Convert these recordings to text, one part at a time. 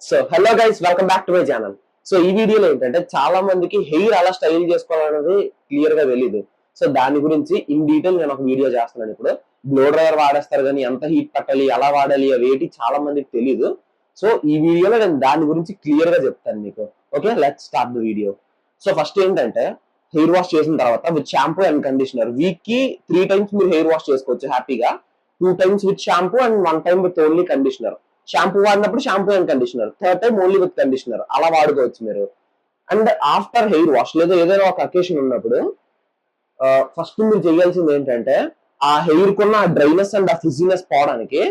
So hello guys, welcome back to my channel. So ఈ వీడియోలో ఏంటంటే చాలా మందికి హెయిర్ ఎలా స్టైల్ చేసుకోవాలనేది క్లియర్ గా తెలీదు. సో దాని గురించి ఇన్ డీటెయిల్ నేను ఒక వీడియో చేస్తున్నాను ఇప్పుడు. బ్లో డ్రైయర్ వాడేస్తారు కానీ ఎంత హీట్ పట్టాలి, ఎలా వాడాలి అవేటి చాలా మందికి తెలీదు. సో ఈ వీడియోలో నేను దాని గురించి క్లియర్ గా చెప్తాను మీకు. Okay, let's start the video. So first ఏంటంటే హెయిర్ వాష్ చేసిన తర్వాత with shampoo and conditioner week కి 3 times మీరు హెయిర్ వాష్ చేసుకోవచ్చు హ్యాపీగా. 2 times with shampoo and 1 time with only conditioner. Shampoo వాడినప్పుడు shampoo and conditioner, third time only with conditioner అలా వాడుకోవచ్చు మీరు. అండ్ ఆఫ్టర్ హెయిర్ వాష్ లేదా ఏదైనా ఒక అకేషన్ ఉన్నప్పుడు ఫస్ట్ మీరు చేయాల్సింది ఏంటంటే ఆ హెయిర్ కున్న డ్రైనెస్ అండ్ ఆ ఫ్రిజీనెస్ పోవడానికి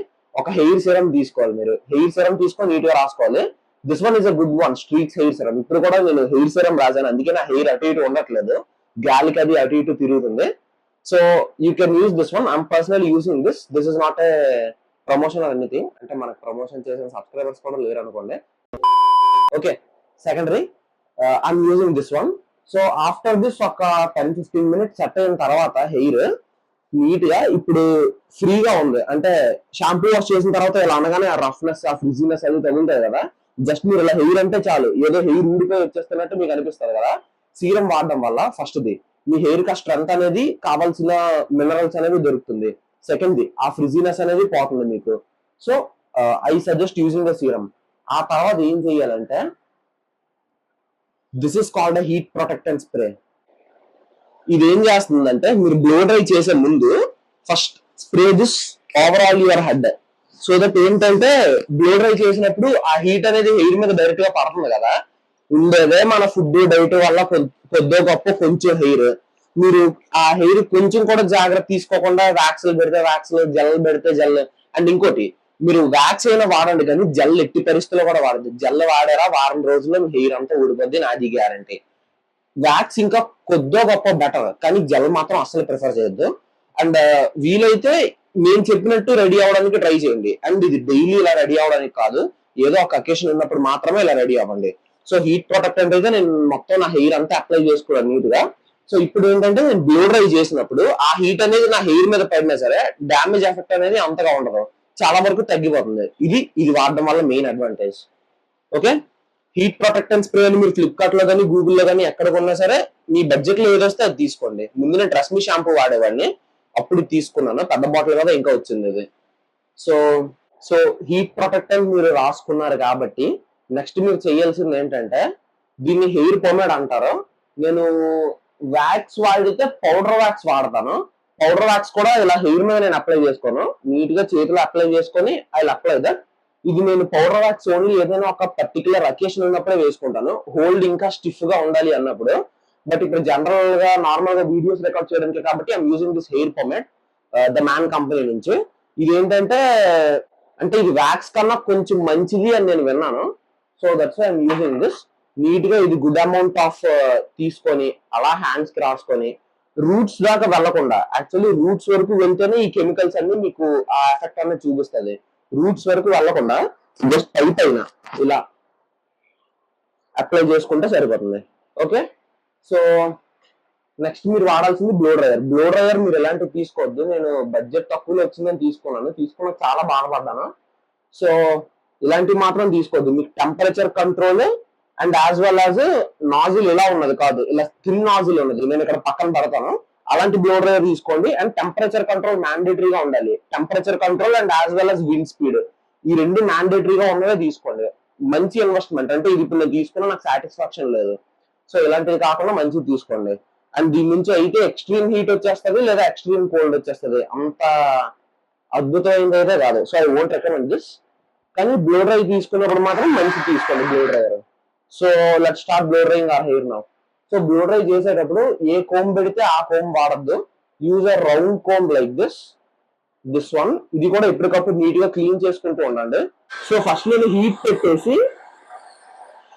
ఒక హెయిర్ సిరం తీసుకోవాలి. మీరు హెయిర్ సిరం తీసుకొని నీట్ గా రాసుకోవాలి. This one is a good one, streaks hair serum. ఇప్పుడు కూడా నేను హెయిర్ సిరం రాశాను, అందుకే నా హెయిర్ అటు ఇటు ఉండట్లేదు, గాలికి అది అటు ఇటు తిరుగుతుంది. So you can use this one. I'm personally using this. This is not a promotion or anything, అంటే మనకు ప్రమోషన్ చేసిన సబ్స్క్రైబర్స్ కూడా లేరు అనుకోండి. Okay, secondary I'm using this one. So after this ఒక 10-15 minutes సెట్ అయిన తర్వాత హెయిర్ నీట్ గా ఇప్పుడు ఫ్రీగా ఉంది. అంటే షాంపూ వాష్ చేసిన తర్వాత ఇలా అనగానే ఆ రఫ్నెస్ ఆ ఫ్రిజీనెస్ అది తగులుతాయి కదా. జస్ట్ మీరు ఇలా హెయిర్ అంటే చాలు, ఏదో హెయిర్ ఊడిపోయి వచ్చేస్తున్నట్టు మీకు అనిపిస్తుంది కదా. సీరం వాడడం వల్ల ఫస్ట్ది మీ హెయిర్ కి స్ట్రెంత్ అనేది, కావాల్సిన మినరల్స్ అనేవి దొరుకుతుంది. సెకండ్ది ఆ ఫ్రిజీనెస్ అనేది పోతుంది మీకు. So I suggest using the serum. ఆ తర్వాత ఏం చెయ్యాలంటే this is called a heat protectant spray. ఇది ఏం చేస్తుందంటే మీరు బ్లో డ్రై చేసే ముందు first spray this overall your head. So that ఏంటంటే బ్లో డ్రై చేసినప్పుడు ఆ హీట్ అనేది హెయిర్ మీద డైరెక్ట్ గా పడుతుంది కదా. ఉండేదే మన ఫుడ్ డైట్ వల్ల కొద్దో గొప్ప కొంచెం హెయిర్, మీరు ఆ హెయిర్ కొంచెం కూడా జాగ్రత్త తీసుకోకుండా వ్యాక్స్లు పెడితే వ్యాక్స్లు, జెల్ పెడితే జెల్. అండ్ ఇంకోటి, మీరు వ్యాక్స్ అయినా వాడండి కానీ జెల్ ఎట్టి పరిస్థితుల్లో కూడా వాడదు. జెల్ వాడారా వారం రోజుల్లో మీ హెయిర్ అంతా ఊడిపోద్ది, నాది గ్యారంటీ. వ్యాక్స్ ఇంకా కొద్దో గొప్ప బెటర్, కానీ జెల్ మాత్రం అస్సలు ప్రిఫర్ చేయొద్దు. అండ్ వీలైతే నేను చెప్పినట్టు రెడీ అవడానికి ట్రై చేయండి. అండ్ ఇది డైలీ ఇలా రెడీ అవడానికి కాదు, ఏదో ఒక అకేషన్ ఉన్నప్పుడు మాత్రమే ఇలా రెడీ అవ్వండి. సో హీట్ ప్రొటెక్టెంట్ అయితే నేను మొత్తం నా హెయిర్ అంతా అప్లై చేసుకున్నాను నీట్ గా. సో ఇప్పుడు ఏంటంటే నేను బ్లో డ్రై చేసినప్పుడు ఆ హీట్ అనేది నా హెయిర్ మీద పడినా సరే డ్యామేజ్ ఎఫెక్ట్ అనేది అంతగా ఉండదు, చాలా వరకు తగ్గిపోతుంది. ఇది వాడడం వల్ల main advantage. Okay, heat protectant spray అని మీరు ఫ్లిప్కార్ట్ లో కానీ గూగుల్లో కానీ ఎక్కడ కొన్నా సరే మీ బడ్జెట్ లో ఏదొస్తే అది తీసుకోండి. ముందు నేను ట్రెస్మీ షాంపూ వాడేవాడిని, అప్పుడు తీసుకున్నాను, పెద్ద బాటిల్ కదా ఇంకా వచ్చింది ఇది. సో సో హీట్ ప్రొటెక్టెంట్ మీరు రాసుకున్నారు కాబట్టి నెక్స్ట్ మీరు చేయాల్సింది ఏంటంటే దీన్ని హెయిర్ పొమేడ్ అంటారు. నేను వ్యాక్స్ వాడితే పౌడర్ వ్యాక్స్ వాడతాను. పౌడర్ వ్యాక్స్ కూడా ఇలా హెయిర్ మీద నేను అప్లై చేసుకోను, నీట్ గా చేతిలో అప్లై చేసుకొని ఐ అప్లై దట్. ఇది నేను పౌడర్ వ్యాక్స్ ఓన్లీ ఏదైనా ఒక పర్టికులర్ అకేషన్ ఉన్నప్పుడే వేసుకుంటాను, హోల్డ్ ఇంకా స్టిఫ్ గా ఉండాలి అన్నప్పుడు. బట్ ఇప్పుడు జనరల్ గా నార్మల్ గా వీడియోస్ రికార్డ్ చేయడానికి కాబట్టి I'm using this hair pomade the man company నుంచి. ఇది ఏంటంటే అంటే ఇది వ్యాక్స్ కన్నా కొంచెం మంచిది అని నేను విన్నాను. So that's why I'm using this. Neat గా ఇది గుడ్ అమౌంట్ ఆఫ్ తీసుకొని అలా హ్యాండ్స్ కి రాసుకొని రూట్స్ దాకా వెళ్లకుండా, యాక్చువల్లీ రూట్స్ వరకు వెళ్తేనే ఈ కెమికల్స్ అన్ని మీకు ఆ ఎఫెక్ట్ అనేది చూపిస్తుంది. రూట్స్ వరకు వెళ్లకుండా జస్ట్ పై పైన ఇలా అప్లై చేసుకుంటే సరిపోతుంది. ఓకే, సో నెక్స్ట్ మీరు వాడాల్సింది బ్లో డ్రైయర్. బ్లో డ్రైయర్ మీరు ఎలాంటివి తీసుకోవద్దు, నేను బడ్జెట్ తక్కువలో వచ్చిందని తీసుకున్న చాలా బాధపడ్డాను. సో ఇలాంటివి మాత్రం తీసుకోవద్దు. మీకు temperature control and as well as nozzle ఇలా ఉన్నది కాదు, ఇలా థిన్ నాజిల్ ఉన్నది, నేను ఇక్కడ పక్కన పెడతాను, అలాంటి బ్లో డ్రైయర్ తీసుకోండి. అండ్ టెంపరేచర్ కంట్రోల్ మ్యాండేటరీగా ఉండాలి. Temperature control and as well as wind speed, ఈ రెండు మ్యాండేటరీగా ఉన్నవే తీసుకోండి. మంచి ఇన్వెస్ట్మెంట్, అంటే ఇది ఇప్పుడు నేను తీసుకున్నా నాకు సాటిస్ఫాక్షన్ లేదు, సో ఇలాంటివి కాకుండా మంచిది తీసుకోండి. అండ్ దీని నుంచి అయితే ఎక్స్ట్రీమ్ హీట్ వచ్చేస్తుంది లేదా ఎక్స్ట్రీమ్ కోల్డ్ వచ్చేస్తుంది, అంత అద్భుతమైనది అయితే కాదు. So I won't recommend this. కానీ బ్లో డ్రై తీసుకున్నప్పుడు మాత్రం మంచి తీసుకోండి blow dryer. So let start blow drying our hair now. So blow dry చేసేటప్పుడు ఏ కోమ్ పెడితే ఆ కోమ్ వాడద్దు. Use a round comb like this one. ఇది కూడా ఎప్పటికప్పుడు నీట్ గా క్లీన్ చేసుకుంటూ ఉండండి. సో ఫస్ట్ నేను హీట్ పెట్టేసి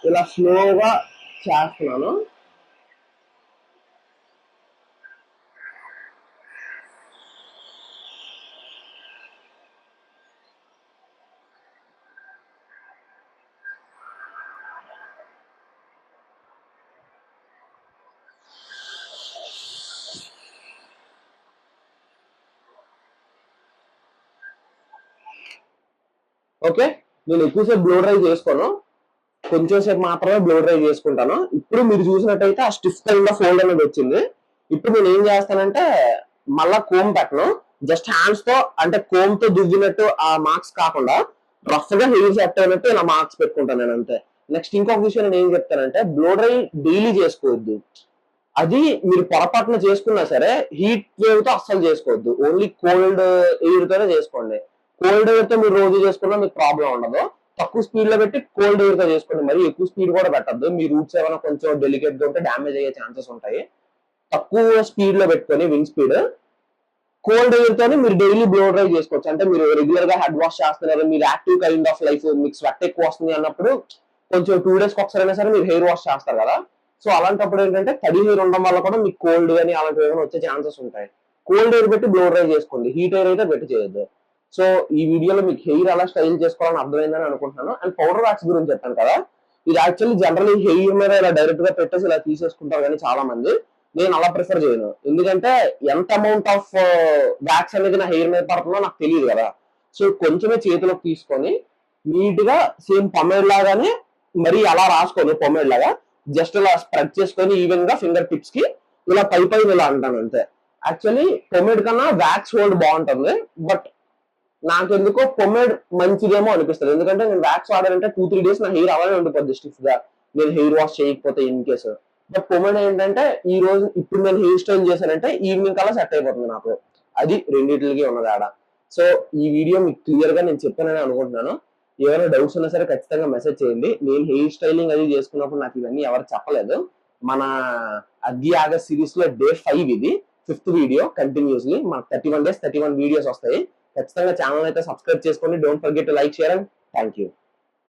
ఇలా స్లోగా చేస్తున్నాను. ఓకే, నేను ఎక్కువసేపు బ్లో డ్రై చేసుకోను, కొంచెం సేపు మాత్రమే బ్లో డ్రై చేసుకుంటాను. ఇప్పుడు మీరు చూసినట్టయితే ఆ స్టిఫ్ కైండ్ ఆఫ్ ఫోల్డ్ అనేది వచ్చింది. ఇప్పుడు నేను ఏం చేస్తానంటే మళ్ళా కోమ్ పెట్టను, జస్ట్ హ్యాండ్స్ తో అంటే కోమ్ తో దువ్వినట్టు ఆ మార్క్స్ కాకుండా రఫ్ గా హెయిర్ సెట్ అయినట్టు ఇలా మార్క్స్ పెట్టుకుంటాను నేను అంతే. నెక్స్ట్ ఇంకొక విషయం నేను ఏం చెప్తానంటే బ్లో డ్రై డైలీ చేసుకోవద్దు. అది మీరు పొరపాటున చేసుకున్నా సరే హీట్ వేవ్ తో అస్సలు చేసుకోవద్దు, ఓన్లీ కోల్డ్ ఎయిర్ తోనే చేసుకోండి. కోల్డ్ ఎయిర్ తో మీరు రోజు చేసుకున్నా మీకు ప్రాబ్లం ఉండదు. తక్కువ స్పీడ్ లో పెట్టి కోల్డ్ ఎయిర్ తో చేసుకోండి, మరి ఎక్కువ స్పీడ్ కూడా పెట్టద్దు, మీ రూట్స్ ఏమైనా కొంచెం డెలికేట్ గా ఉంటే డ్యామేజ్ అయ్యే ఛాన్సెస్ ఉంటాయి. తక్కువ స్పీడ్ లో పెట్టుకొని వింగ్ స్పీడ్ కోల్డ్ ఎయిర్ తోనే మీరు డైలీ బ్లో డ్రై చేసుకోవచ్చు. అంటే మీరు రెగ్యులర్ గా హెడ్ వాష్ చేస్తున్నారు, మీరు యాక్టివ్ కైండ్ ఆఫ్ లైఫ్, మీకు స్వెట్ ఎక్కువ వస్తుంది అన్నప్పుడు కొంచెం 2 days ఒకసారైనా సరే మీరు హెయిర్ వాష్ చేస్తారు కదా. సో అలాంటప్పుడు ఏంటంటే తడి హెయిర్ ఉండడం వల్ల కూడా మీకు కోల్డ్ కానీ అలాంటివి ఏమైనా వచ్చే ఛాన్సెస్ ఉంటాయి. కోల్డ్ ఎయిర్ పెట్టి బ్లో డ్రై చేసుకోండి, హీట్ ఎయిర్ అయితే పెట్టి చేయొద్దు. సో ఈ వీడియోలో మీకు హెయిర్ ఎలా స్టైల్ చేసుకోవాలని అర్థమైందని అనుకుంటున్నాను. అండ్ పౌడర్ వ్యాక్స్ గురించి చెప్పాను కదా, ఇది యాక్చువల్లీ జనరల్లీ హెయిర్ మీద ఇలా డైరెక్ట్ గా పెట్టేసి ఇలా తీసేసుకుంటారు కానీ చాలా మంది, నేను అలా ప్రిఫర్ చేయను. ఎందుకంటే ఎంత అమౌంట్ ఆఫ్ వ్యాక్స్ అనేది నా హెయిర్ మీద పడుతుందో నాకు తెలియదు కదా. సో కొంచెమే చేతిలోకి తీసుకొని నీట్ గా సేమ్ పొమేడ్ లాగానే మరి అలా రాసుకొని పొమేడ్ లాగా జస్ట్ ఇలా స్ప్రెడ్ చేసుకొని ఈవెన్ గా ఫింగర్ టిప్స్ కి ఇలా పై పైన ఇలా అంటాను అంతే. యాక్చువల్లీ పొమేడ్ కన్నా వ్యాక్స్ హోల్డ్ బాగుంటుంది, బట్ నాకెందుకో పొమేడ్ మంచిదేమో అనిపిస్తుంది. ఎందుకంటే నేను వ్యాక్స్ వాడాలంటే 2-3 days నా హెయిర్ అలానే ఉండిపోద్ది స్టిఫ్ గా, నేను హెయిర్ వాష్ చేయకపోతే ఇన్ కేసు. బట్ పొమేడ్ ఏంటంటే ఈ రోజు ఇప్పుడు నేను హెయిర్ స్టైల్ చేశానంటే ఈవినింగ్ కల్లా సెట్ అయిపోతుంది నాకు. అది రెండింటికి ఉన్న తేడా. సో ఈ వీడియో మీకు క్లియర్ గా నేను చెప్పానని అనుకుంటున్నాను. ఏమైనా డౌట్స్ ఉన్నా సరే ఖచ్చితంగా మెసేజ్ చేయండి. నేను హెయిర్ స్టైలింగ్ అది చేసుకున్నప్పుడు నాకు ఇవన్నీ ఎవరు చెప్పలేదు. మన అగ్గి ఆగస్ట్ సిరీస్ లో Day 5 ఇది 5th వీడియో. కంటిన్యూస్లీ మనకు 31 days 31 వీడియోస్ వస్తాయి. ఖచ్చితంగా ఛానల్ అయితే సబ్స్క్రైబ్ చేసుకోండి. Don't forget to like, share and thank you.